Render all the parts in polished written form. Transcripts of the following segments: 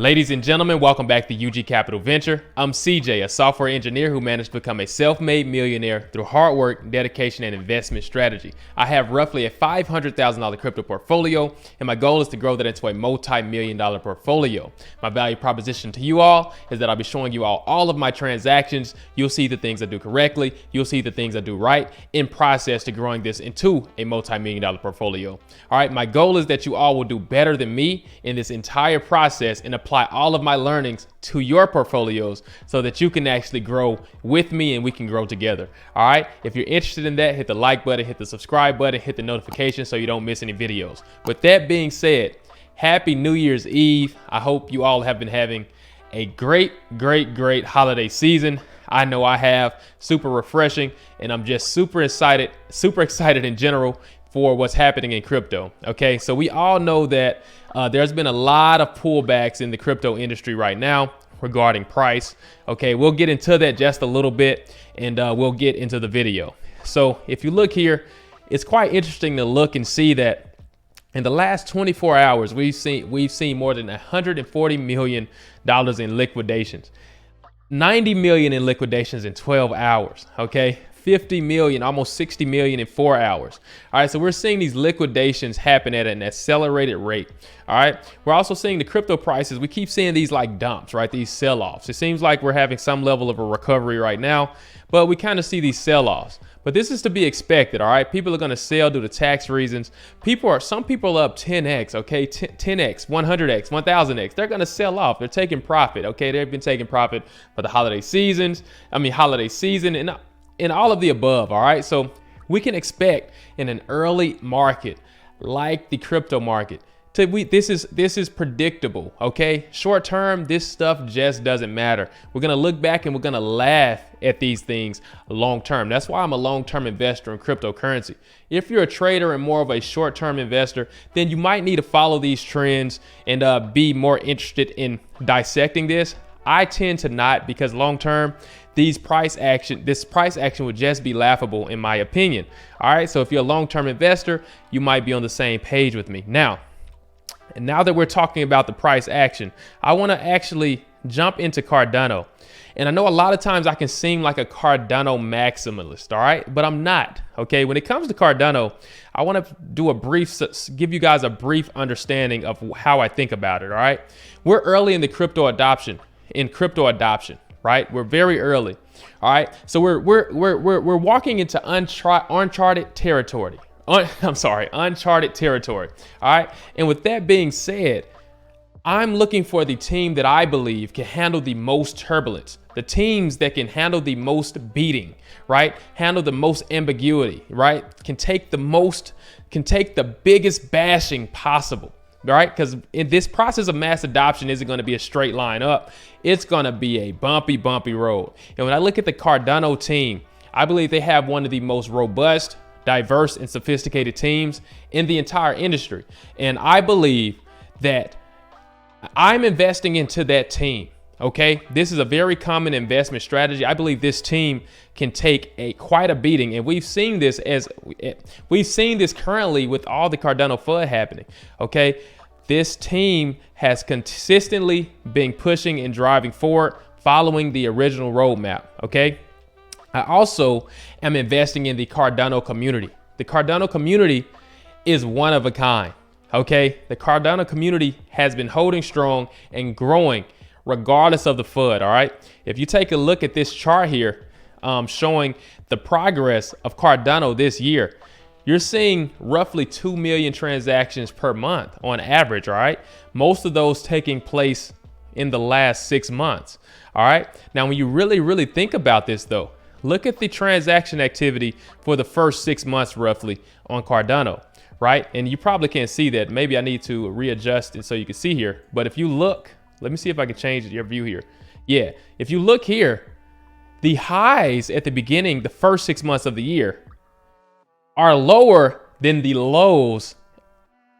Ladies and gentlemen, welcome back to UG Capital Venture. I'm CJ, a software engineer who managed to become a self-made millionaire through hard work, dedication, and investment strategy. I have roughly a $500,000 crypto portfolio, and my goal is to grow that into a multi-million-dollar portfolio. My value proposition to you all is that I'll be showing you all of my transactions. You'll see the things I do correctly. You'll see the things I do right in process to growing this into a multi-million-dollar portfolio. All right, my goal is that you all will do better than me in this entire process and apply all of my learnings to your portfolios so that you can actually grow with me and we can grow together. All right. If you're interested in that, hit the like button, hit the subscribe button, hit the notification so you don't miss any videos. With that being said, happy New Year's Eve. I hope you all have been having a great holiday season. I know I have. Super refreshing, and I'm just super excited in general for what's happening in crypto. Okay, so we all know that there's been a lot of pullbacks in the crypto industry right now regarding price. Okay, we'll get into that just a little bit, and we'll get into the video. So if you look here, it's quite interesting to look and see that in the last 24 hours, we've seen more than $140 million in liquidations, 90 million in liquidations in 12 hours. Okay. 50 million, almost 60 million in 4 hours. All right, so we're seeing these liquidations happen at an accelerated rate. All right, we're also seeing the crypto prices. We keep seeing these like dumps, right? These sell-offs. It seems like we're having some level of a recovery right now, but we kind of see these sell-offs. But this is to be expected. All right, people are going to sell due to tax reasons. Some people are up 10x, okay, 10x, 100x, 1000x. They're going to sell off. They're taking profit. Okay, they've been taking profit for the holiday season, and all of the above. All right, so we can expect in an early market like the crypto market this is predictable. Okay, short term, this stuff just doesn't matter. We're gonna look back and we're gonna laugh at these things long term. That's why I'm a long-term investor in cryptocurrency. If you're a trader and more of a short-term investor, then you might need to follow these trends and be more interested in dissecting this. I tend to not, because long term, this price action would just be laughable in my opinion. All right, so if you're a long-term investor, you might be on the same page with me. Now that we're talking about the price action, I want to actually jump into Cardano. And I know a lot of times I can seem like a Cardano maximalist, all right, but I'm not. Okay, when it comes to Cardano, I want to give you guys a brief understanding of how I think about it. All right, we're early in the crypto adoption. Right? We're very early. All right. So we're walking into uncharted territory. Uncharted territory. All right. And with that being said, I'm looking for the team that I believe can handle the most turbulence, the teams that can handle the most beating, right? Handle the most ambiguity, right? Can take the biggest bashing possible. Right? Because in this process of mass adoption isn't going to be a straight line up. It's going to be a bumpy road. And when I look at the Cardano team, I believe they have one of the most robust, diverse, and sophisticated teams in the entire industry. And I believe that I'm investing into that team. Okay, this is a very common investment strategy. I believe this team can take quite a beating, and we've seen this currently with all the Cardano FUD happening. Okay, this team has consistently been pushing and driving forward, following the original roadmap. Okay, I also am investing in the Cardano community. The Cardano community is one of a kind. Okay, the Cardano community has been holding strong and growing regardless of the FUD. All right, if you take a look at this chart here showing the progress of Cardano this year, you're seeing roughly 2 million transactions per month on average. All right, most of those taking place in the last 6 months. All right, now when you really think about this though, look at the transaction activity for the first 6 months roughly on Cardano. Right, and you probably can't see that. Maybe I need to readjust it so you can see here, but if you look, let me see if I can change your view here. Yeah, if you look here, the highs at the beginning, the first 6 months of the year, are lower than the lows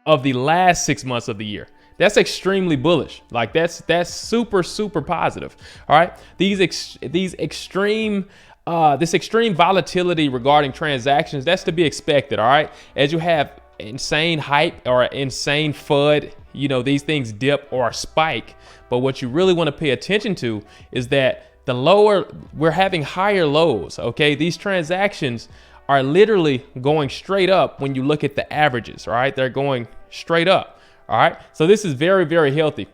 of the last 6 months of the year. That's extremely bullish. Like that's super positive. All right, this extreme volatility regarding transactions, that's to be expected. All right, as you have insane hype or insane FUD you know, these things dip or spike. But what you really want to pay attention to is that the lower, we're having higher lows, okay? These transactions are literally going straight up when you look at the averages, all right? They're going straight up, all right? So this is very, very healthy.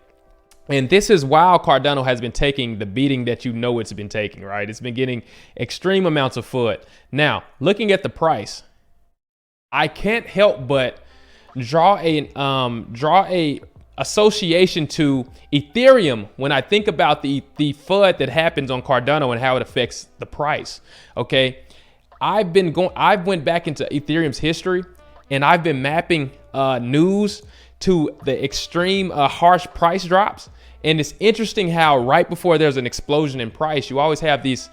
And this is while Cardano has been taking the beating that you know it's been taking, right? It's been getting extreme amounts of FUD. Now, looking at the price, I can't help but draw a association to Ethereum when I think about the FUD that happens on Cardano and how it affects the price. Okay, I've went back into Ethereum's history, and I've been mapping news to the extreme harsh price drops. And it's interesting how right before there's an explosion in price, you always have these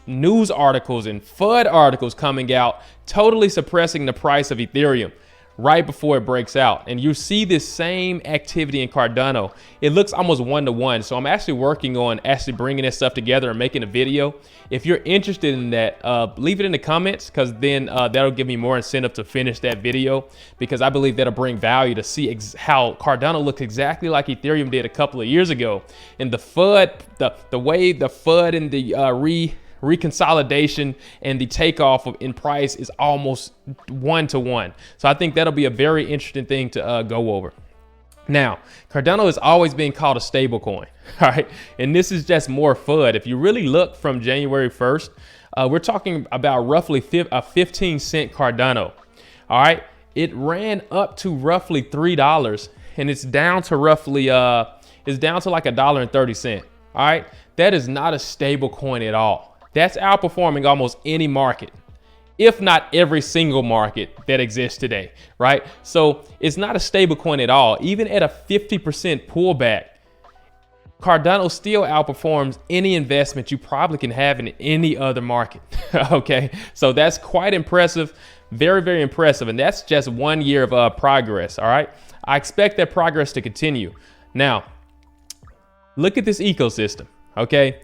news articles and FUD articles coming out, totally suppressing the price of Ethereum right before it breaks out. And you see this same activity in Cardano. It looks almost one-to-one. So I'm actually working on bringing this stuff together and making a video. If you're interested in that, leave it in the comments, because then that'll give me more incentive to finish that video, because I believe that'll bring value to see how Cardano looks exactly like Ethereum did a couple of years ago. And the FUD, the way the FUD and the reconsolidation and the takeoff in price is almost one-to-one. So I think that'll be a very interesting thing to go over. Now, Cardano has always been called a stable coin, all right? And this is just more FUD. If you really look from January 1st, we're talking about roughly a 15-cent Cardano, all right? It ran up to roughly $3, and it's down to roughly, it's down to like $1.30, all right? That is not a stable coin at all. That's outperforming almost any market, if not every single market that exists today, right? So it's not a stable coin at all. Even at a 50% pullback, Cardano still outperforms any investment you probably can have in any other market, okay? So that's quite impressive, very, very impressive. And that's just 1 year of progress, all right? I expect that progress to continue. Now, look at this ecosystem, okay?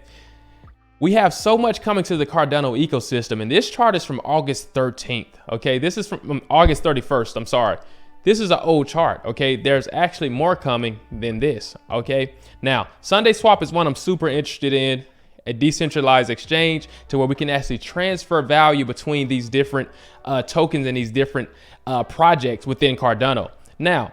We have so much coming to the Cardano ecosystem, and this chart is from August 13th, okay? This is from August 31st, I'm sorry. This is an old chart, okay? There's actually more coming than this, okay? Now, Sunday Swap is one I'm super interested in, a decentralized exchange to where we can actually transfer value between these different tokens and these different projects within Cardano. Now,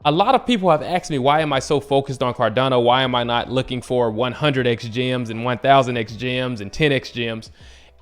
a lot of people have asked me, why am I so focused on Cardano? Why am I not looking for 100x gems and 1000x gems and 10x gems?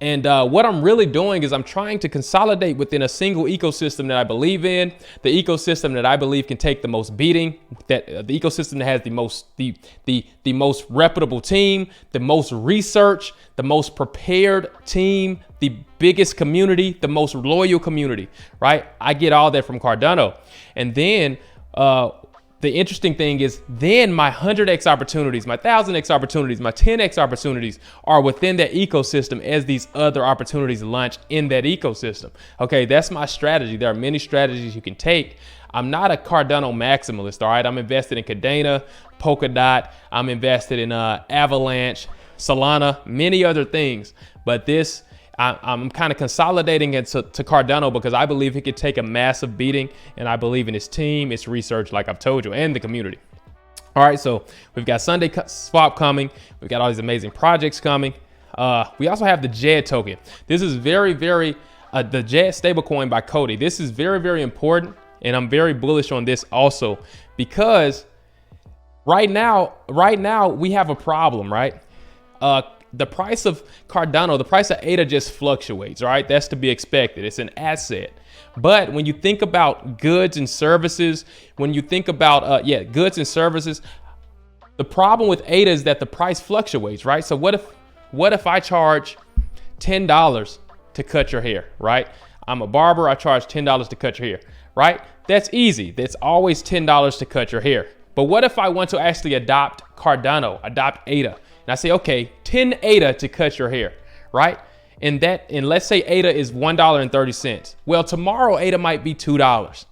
And what I'm really doing is I'm trying to consolidate within a single ecosystem that I believe in, the ecosystem that I believe can take the most beating, that the ecosystem that has the most reputable team, the most research, the most prepared team, the biggest community, the most loyal community, right? I get all that from Cardano. And then the interesting thing is then my 100x opportunities, my 1000x opportunities, my 10x opportunities are within that ecosystem as these other opportunities launch in that ecosystem. Okay, that's my strategy. There are many strategies you can take. I'm not a Cardano maximalist, all right? I'm invested in Cardano, Polkadot. I'm invested in Avalanche, Solana, many other things. But this, I'm kind of consolidating it to Cardano because I believe he could take a massive beating, and I believe in his team, its research, like I've told you, and the community. All right, so we've got Sunday Swap coming. We've got all these amazing projects coming. We also have the JED token. This is very, very, the JED stablecoin by Cody. This is very, very important, and I'm very bullish on this also because right now we have a problem, right? The price of Cardano, the price of ADA just fluctuates, right? That's to be expected. It's an asset. But when you think about goods and services, when you think about, goods and services, the problem with ADA is that the price fluctuates, right? So what if I charge $10 to cut your hair, right? I'm a barber, I charge $10 to cut your hair, right? That's easy. That's always $10 to cut your hair. But what if I want to actually adopt Cardano, adopt ADA? And I say, okay, 10 ADA to cut your hair, right? And let's say ADA is $1.30. Well, tomorrow ADA might be $2.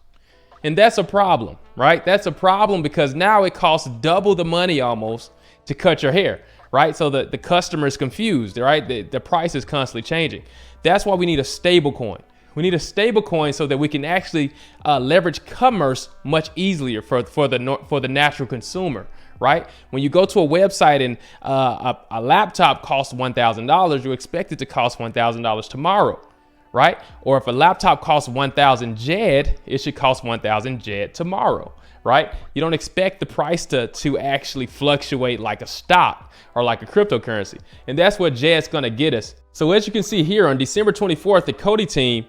And that's a problem, right? That's a problem because now it costs double the money almost to cut your hair, right? So the customer is confused, right? The price is constantly changing. That's why we need a stable coin. We need a stable coin so that we can actually leverage commerce much easier for the natural consumer, right? When you go to a website and a laptop costs $1,000, you expect it to cost $1,000 tomorrow, right? Or if a laptop costs 1,000 JED, it should cost 1,000 JED tomorrow, right? You don't expect the price to actually fluctuate like a stock or like a cryptocurrency. And that's what JED's gonna get us. So as you can see here, on December 24th, the Cody team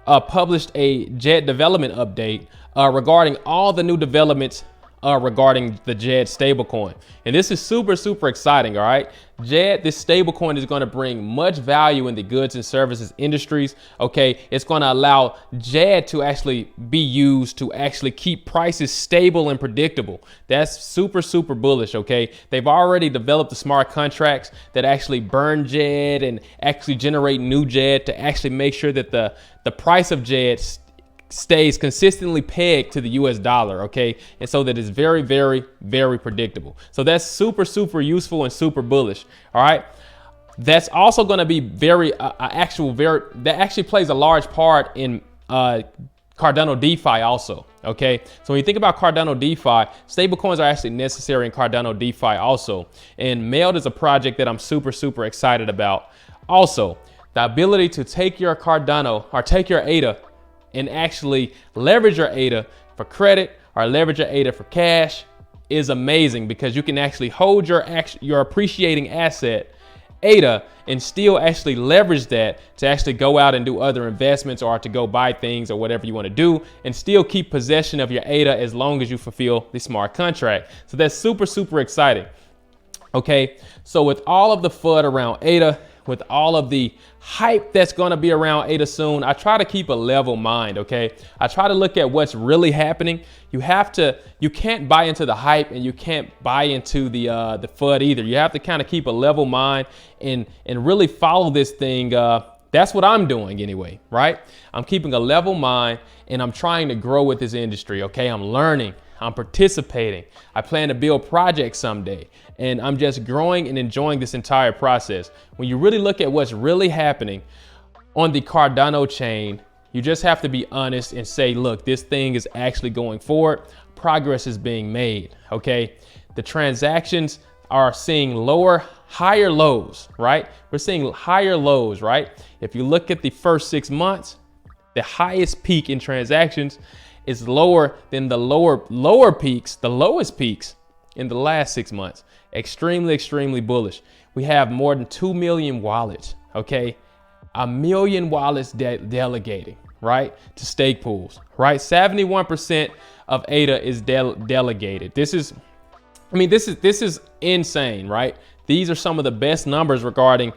published a JED development update regarding all the new developments regarding the JED stablecoin. And this is super, super exciting, all right? JED, this stablecoin, is going to bring much value in the goods and services industries, okay? It's going to allow JED to actually be used to actually keep prices stable and predictable. That's super, super bullish, okay? They've already developed the smart contracts that actually burn JED and actually generate new JED to actually make sure that the price of JED stays consistently pegged to the US dollar, okay? And so that it's very, very, very predictable. So that's super, super useful and super bullish, all right? That's also gonna be that actually plays a large part in Cardano DeFi also, okay? So when you think about Cardano DeFi, stablecoins are actually necessary in Cardano DeFi also. And Meld is a project that I'm super, super excited about. Also, the ability to take your Cardano or take your ADA and actually leverage your ADA for credit or leverage your ADA for cash is amazing, because you can actually hold your appreciating asset ADA and still actually leverage that to actually go out and do other investments or to go buy things or whatever you want to do, and still keep possession of your ADA as long as you fulfill the smart contract. So that's super, super exciting. Okay, so with all of the FUD around ADA, with all of the hype that's going to be around ADA soon, I try to keep a level mind, okay? I try to look at what's really happening. You can't buy into the hype, and you can't buy into the FUD either. You have to kind of keep a level mind and really follow this thing. That's what I'm doing anyway, right? I'm keeping a level mind, and I'm trying to grow with this industry, okay? I'm learning. I'm participating. I plan to build projects someday, and I'm just growing and enjoying this entire process. When you really look at what's really happening on the Cardano chain, you just have to be honest and say, look, this thing is actually going forward. Progress is being made, okay? The transactions are seeing higher lows, right? We're seeing higher lows, right? If you look at the first 6 months, the highest peak in transactions is lower than the lowest peaks in the last 6 months. Extremely, extremely bullish. We have more than 2 million wallets, okay? 1 million wallets delegating, right, to stake pools, right? 71% of ADA is delegated. This is insane, right? These are some of the best numbers regarding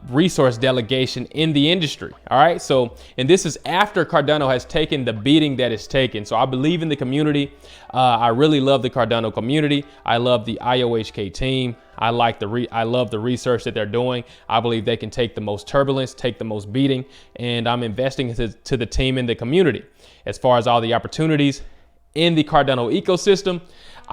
resource delegation in the industry. All right. So, and this is after Cardano has taken the beating that it's taken. So I believe in the community. I really love the Cardano community. I love the IOHK team. I love the research that they're doing. I believe they can take the most turbulence, take the most beating, and I'm investing into the team and the community. As far as all the opportunities in the Cardano ecosystem,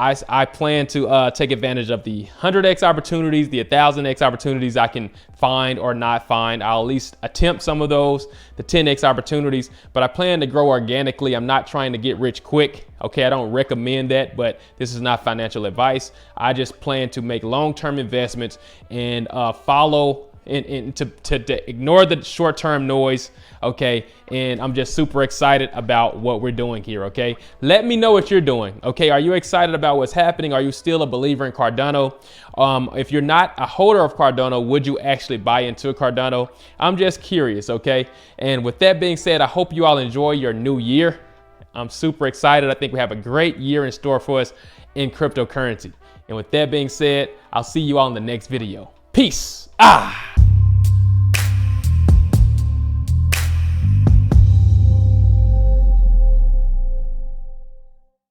I plan to take advantage of the 100x opportunities, the 1000x opportunities I can find or not find. I'll at least attempt some of those, the 10x opportunities, but I plan to grow organically. I'm not trying to get rich quick. Okay, I don't recommend that, but this is not financial advice. I just plan to make long-term investments and follow and to ignore the short-term noise, okay? And I'm just super excited about what we're doing here, okay? Let me know what you're doing, okay? Are you excited about what's happening? Are you still a believer in Cardano? If you're not a holder of Cardano, would you actually buy into Cardano? I'm just curious, okay? And with that being said, I hope you all enjoy your new year. I'm super excited. I think we have a great year in store for us in cryptocurrency. And with that being said, I'll see you all in the next video. Peace.